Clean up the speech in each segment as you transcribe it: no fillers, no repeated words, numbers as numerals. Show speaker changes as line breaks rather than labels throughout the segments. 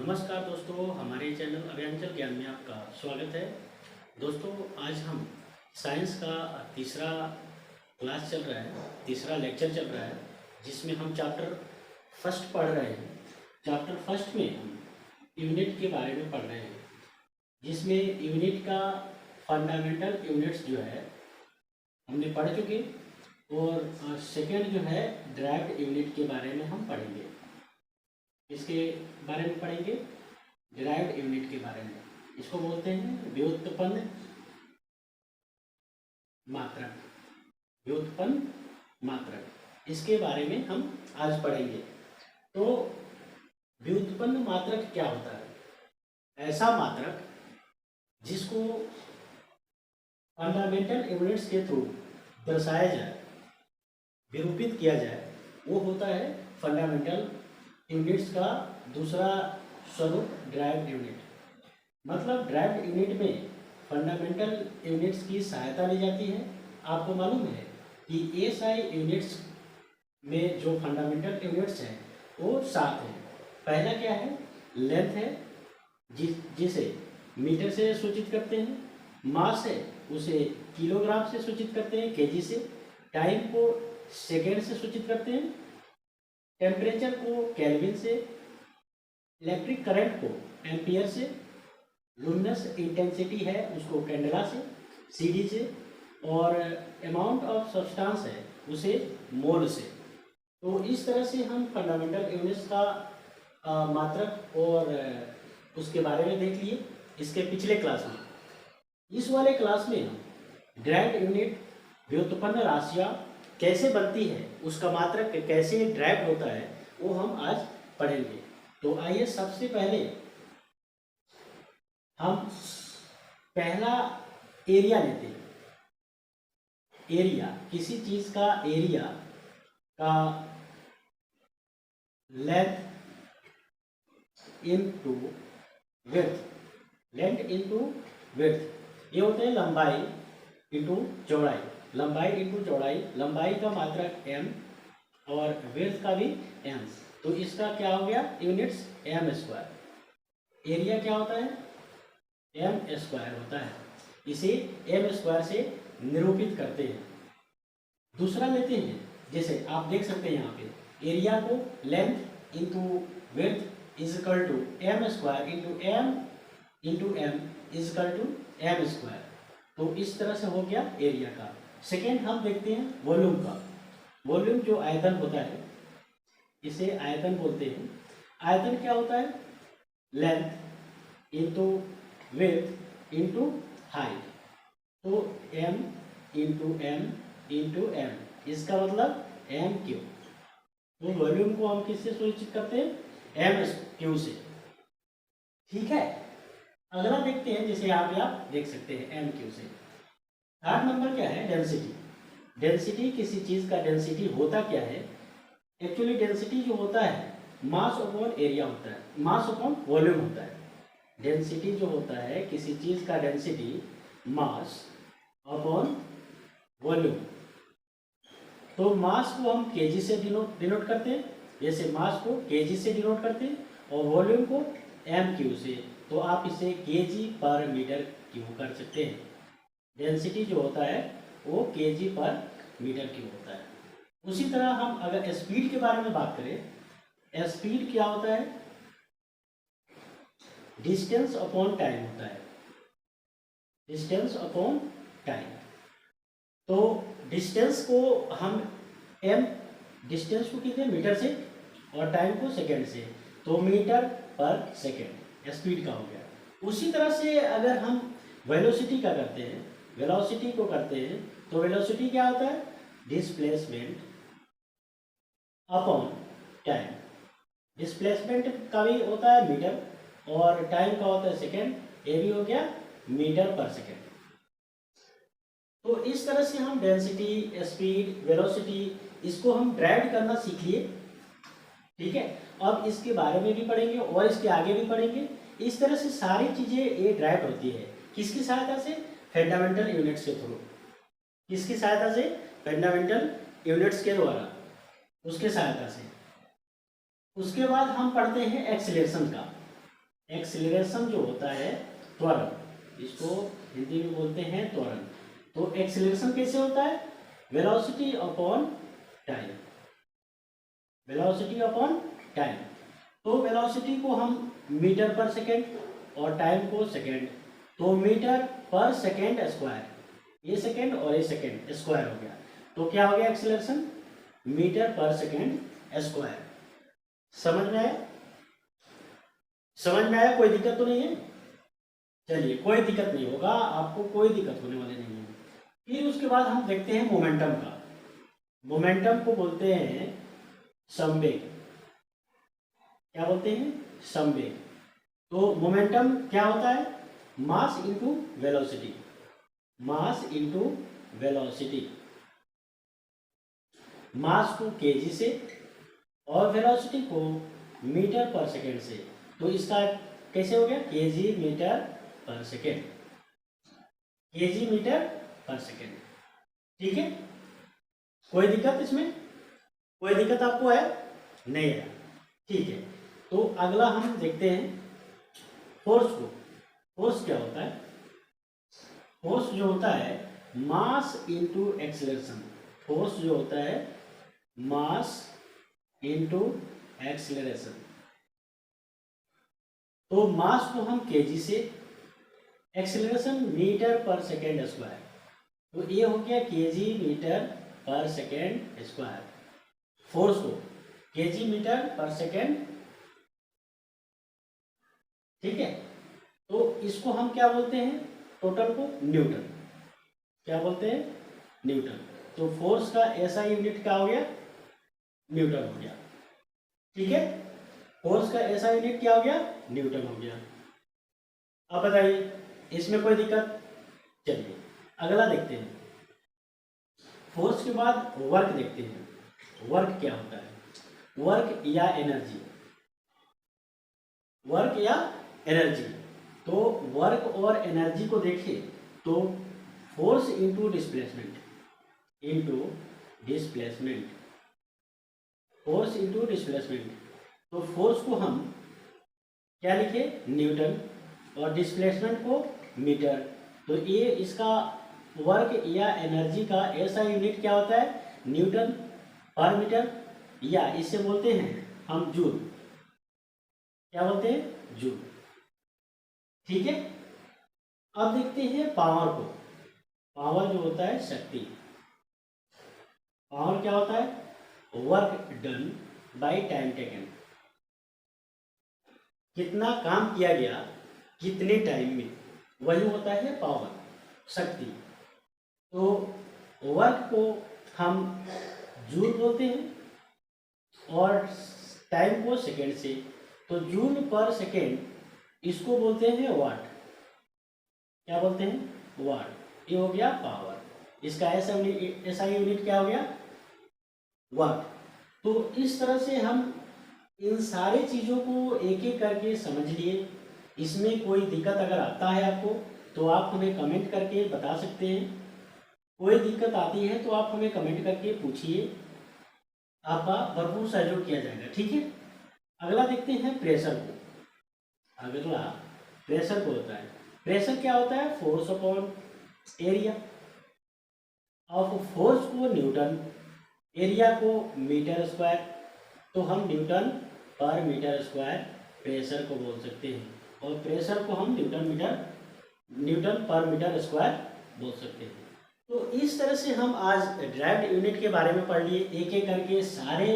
नमस्कार दोस्तों, हमारे चैनल अभियांचल ज्ञान में आपका स्वागत है। दोस्तों, आज हम साइंस का तीसरा क्लास चल रहा है, तीसरा लेक्चर चल रहा है, जिसमें हम चैप्टर फर्स्ट पढ़ रहे हैं। चैप्टर फर्स्ट में हम यूनिट के बारे में पढ़ रहे हैं, जिसमें यूनिट का फंडामेंटल यूनिट्स जो है हमने पढ़ चुके, और सेकेंड जो है ड्राइव्ड यूनिट के बारे में हम पढ़ेंगे। इसके बारे में पढ़ेंगे, डिराइव्ड यूनिट के बारे में। इसको बोलते हैं व्युत्पन्न मात्रक। व्युत्पन्न मात्रक, इसके बारे में हम आज पढ़ेंगे। तो व्युत्पन्न मात्रक क्या होता है? ऐसा मात्रक जिसको फंडामेंटल यूनिट्स के थ्रू दर्शाया जाए, निरूपित किया जाए, वो होता है फंडामेंटल यूनिट्स का दूसरा स्वरूप ड्राइव्ड यूनिट। मतलब ड्राइव्ड यूनिट में फंडामेंटल यूनिट्स की सहायता ली जाती है। आपको मालूम है कि एसआई यूनिट्स में जो फंडामेंटल यूनिट्स हैं वो 7 हैं। पहला क्या है? लेंथ है, जिसे मीटर से सूचित करते हैं। मास है, उसे किलोग्राम से सूचित करते हैं, केजी से। टाइम को सेकेंड से सूचित करते हैं। टेम्परेचर को केल्विन से। इलेक्ट्रिक करंट को एम्पियर से। लुमिनस इंटेंसिटी है, उसको कैंडेला से, सीडी से। और अमाउंट ऑफ सब्सटेंस है, उसे मोल से। तो इस तरह से हम फंडामेंटल यूनिट्स का मात्रक और उसके बारे में देख लिए इसके पिछले क्लास में। इस वाले क्लास में हम ड्राइव्ड यूनिट, व्युत्पन्न राशियाँ कैसे बनती है, उसका मात्रक कैसे ड्राइव होता है, वो हम आज पढ़ेंगे। तो आइए सबसे पहले हम पहला एरिया लेते हैं। एरिया, किसी चीज का एरिया का length into width. Length into width, ये होते हैं लंबाई इनटू चौड़ाई। लंबाई इंटू चौड़ाई, लंबाई का मात्रक m और विड्थ का भी m। तो इसका क्या हो गया? Units m square. एरिया क्या होता है? m स्क्वायर होता है। इसे m स्क्वायर से निरूपित करते हैं। दूसरा लेते हैं, जैसे आप देख सकते हैं यहाँ पे एरिया को length into width is equal to m square into m is equal to m square. तो इस तरह से हो गया एरिया का। सेकेंड हम देखते हैं वॉल्यूम का। वॉल्यूम जो आयतन होता है, इसे आयतन बोलते हैं। आयतन क्या होता है? Length into width into height. तो m इंटू m, इसका मतलब m क्यूब। तो वॉल्यूम को हम किससे सूचित करते हैं? m क्यूब से। ठीक है, अगला देखते हैं, जैसे यहाँ पे आप देख सकते हैं m क्यूब से। थर्ड नंबर क्या है? डेंसिटी। डेंसिटी, किसी चीज का डेंसिटी होता क्या है? एक्चुअली डेंसिटी जो होता है मास अपॉन एरिया होता है, मास अपॉन वॉल्यूम होता है। डेंसिटी जो होता है, किसी चीज का डेंसिटी मास अपॉन वॉल्यूम। तो मास को हम केजी से डिनोट करते हैं, जैसे मास को केजी से डिनोट करते हैं, और वॉल्यूम को एम क्यू से। तो आप इसे केजी पर मीटर क्यूब कर सकते हैं। डेंसिटी जो होता है वो केजी पर मीटर क्यूब होता है। उसी तरह हम अगर स्पीड के बारे में बात करें, स्पीड क्या होता है? डिस्टेंस अपॉन टाइम होता है। Distance upon time. तो डिस्टेंस को हम डिस्टेंस को कितने मीटर से, और टाइम को सेकेंड से। तो मीटर पर सेकेंड स्पीड का हो गया। उसी तरह से अगर हम वेलोसिटी का करते हैं, वेलोसिटी को करते हैं, तो वेलोसिटी क्या होता है? Displacement upon time. डिस्प्लेसमेंट का भी होता है मीटर, और टाइम का होता है सेकेंड। ये भी हो गया मीटर पर सेकेंड। तो इस तरह से हम डेंसिटी, स्पीड, वेलोसिटी, इसको हम ड्राइव करना सीख लिए। ठीक है, अब इसके बारे में भी पढ़ेंगे और इसके आगे भी पढ़ेंगे। इस तरह से सारी चीजें ये ड्राइव होती है। किसकी सहायता से? फंडामेंटल यूनिट्स के थ्रू। किसकी सहायता से? फंडामेंटल यूनिट्स के द्वारा, उसके सहायता से। उसके बाद हम पढ़ते हैं एक्सीलरेशन का। एक्सीलरेशन जो होता है त्वरण, इसको हिंदी में बोलते हैं त्वरण। तो एक्सीलरेशन कैसे होता है? Velocity upon time, velocity upon time. तो वेलोसिटी को हम मीटर पर सेकेंड और टाइम को सेकेंड, तो मीटर पर सेकेंड स्क्वायर, ये सेकेंड और ये सेकेंड स्क्वायर हो गया, तो क्या हो गया एक्सीलरेशन? मीटर पर सेकेंड स्क्वायर। समझ में आया? समझ में आया? कोई दिक्कत तो नहीं है? चलिए, कोई दिक्कत नहीं होगा, आपको कोई दिक्कत होने वाली नहीं है। फिर उसके बाद हम देखते हैं मोमेंटम का। मोमेंटम को बोलते हैं संवेग। क्या बोलते हैं? संवेग। तो मोमेंटम क्या होता है? Mass into velocity, mass into velocity. Mass को केजी से और वेलोसिटी को मीटर पर सेकेंड से, तो इसका कैसे हो गया? केजी मीटर पर सेकेंड, केजी मीटर पर सेकेंड। ठीक है, कोई दिक्कत इसमें? कोई दिक्कत आपको है? नहीं है? ठीक है, तो अगला हम देखते हैं फोर्स को। फोर्स क्या होता है? फोर्स जो होता है मास इंटू एक्सीलरेशन। फोर्स जो होता है मास इंटू एक्सीलरेशन। तो मास को हम केजी से, एक्सीलरेशन मीटर पर सेकेंड स्क्वायर, तो ये हो गया केजी मीटर पर सेकेंड स्क्वायर। फोर्स को केजी मीटर पर सेकेंड, ठीक है। तो इसको हम क्या बोलते हैं? टोटल को न्यूटन। क्या बोलते हैं? न्यूटन। तो फोर्स का ऐसा यूनिट क्या हो गया? न्यूटन हो गया। ठीक है, फोर्स का ऐसा यूनिट क्या हो गया? न्यूटन हो गया। अब बताइए, इसमें कोई दिक्कत? चलिए अगला देखते हैं। फोर्स के बाद वर्क देखते हैं। वर्क क्या होता है? वर्क या एनर्जी, वर्क या एनर्जी। तो वर्क और एनर्जी को देखें तो force into displacement, into displacement, force into displacement. तो फोर्स को हम क्या लिखे? न्यूटन, और डिस्प्लेसमेंट को मीटर। तो ये इसका वर्क या एनर्जी का ऐसा यूनिट क्या होता है? न्यूटन पर मीटर, या इसे बोलते हैं हम जूल। क्या बोलते हैं? जूल। ठीक है, अब देखते हैं पावर को। पावर जो होता है शक्ति। पावर क्या होता है? Work done by time taken, कितना काम किया गया कितने टाइम में, वही होता है पावर, शक्ति। तो वर्क को हम जूल बोलते हैं और टाइम को सेकेंड से, तो जूल पर सेकेंड, इसको बोलते हैं वाट। क्या बोलते हैं? वाट। ये हो गया पावर। इसका ऐसा यूनिट क्या हो गया? वाट। तो इस तरह से हम इन सारी चीज़ों को एक एक करके समझ लिए। इसमें कोई दिक्कत अगर आता है आपको तो आप हमें कमेंट करके बता सकते हैं। कोई दिक्कत आती है तो आप हमें कमेंट करके पूछिए, आपका भरपूर सहयोग किया जाएगा। ठीक है, अगला देखते हैं प्रेशर को। अगला प्रेशर को होता है, प्रेशर क्या होता है? Force upon area. Of force को न्यूटन, एरिया को मीटर स्क्वायर, तो हम न्यूटन पर मीटर स्क्वायर प्रेशर को बोल सकते हैं, और प्रेशर को हम न्यूटन पर मीटर स्क्वायर बोल सकते हैं। तो इस तरह से हम आज ड्राइव्ड यूनिट के बारे में पढ़ लिए, एक एक करके सारे,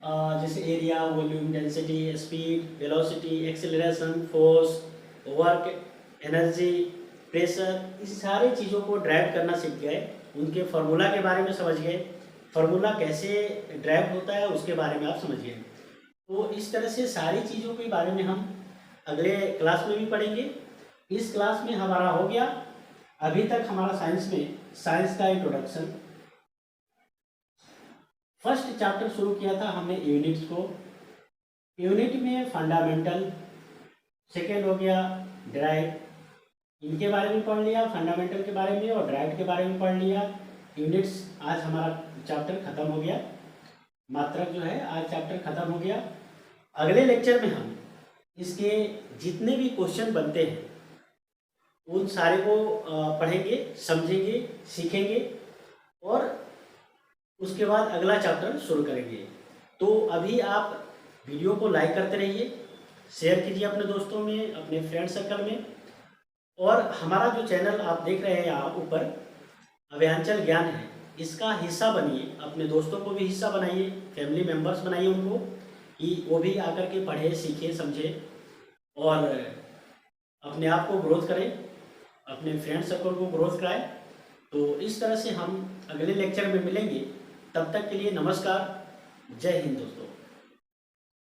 जैसे area, volume, density, speed, velocity, acceleration, force, work, energy, pressure, इस सारी चीज़ों को ड्राइव करना सीख गए। उनके फार्मूला के बारे में समझ गए, फार्मूला कैसे ड्राइव होता है उसके बारे में आप समझ गए। तो इस तरह से सारी चीज़ों के बारे में हम अगले क्लास में भी पढ़ेंगे। इस क्लास में हमारा हो गया अभी तक हमारा साइंस में साइंस का इंट्रोडक्शन, फर्स्ट चैप्टर शुरू किया था हमने यूनिट्स को। यूनिट में फंडामेंटल, सेकेंड हो गया ड्राइव, इनके बारे में पढ़ लिया, फंडामेंटल के बारे में और ड्राइव के बारे में पढ़ लिया। यूनिट्स आज हमारा चैप्टर खत्म हो गया, मात्रक जो है आज चैप्टर खत्म हो गया। अगले लेक्चर में हम इसके जितने भी क्वेश्चन बनते हैं उन सारे को पढ़ेंगे, समझेंगे, सीखेंगे और उसके बाद अगला चैप्टर शुरू करेंगे। तो अभी आप वीडियो को लाइक करते रहिए, शेयर कीजिए अपने दोस्तों में, अपने फ्रेंड सर्कल में, और हमारा जो चैनल आप देख रहे हैं यहाँ ऊपर अभ्यांचल ज्ञान है, इसका हिस्सा बनिए, अपने दोस्तों को भी हिस्सा बनाइए, फैमिली मेम्बर्स बनाइए उनको कि वो भी आकर के पढ़े, सीखे, समझे और अपने आप को ग्रोथ करें, अपने फ्रेंड सर्कल को ग्रोथ कराएं। तो इस तरह से हम अगले लेक्चर में मिलेंगे। तब तक के लिए नमस्कार, जय हिंद दोस्तों।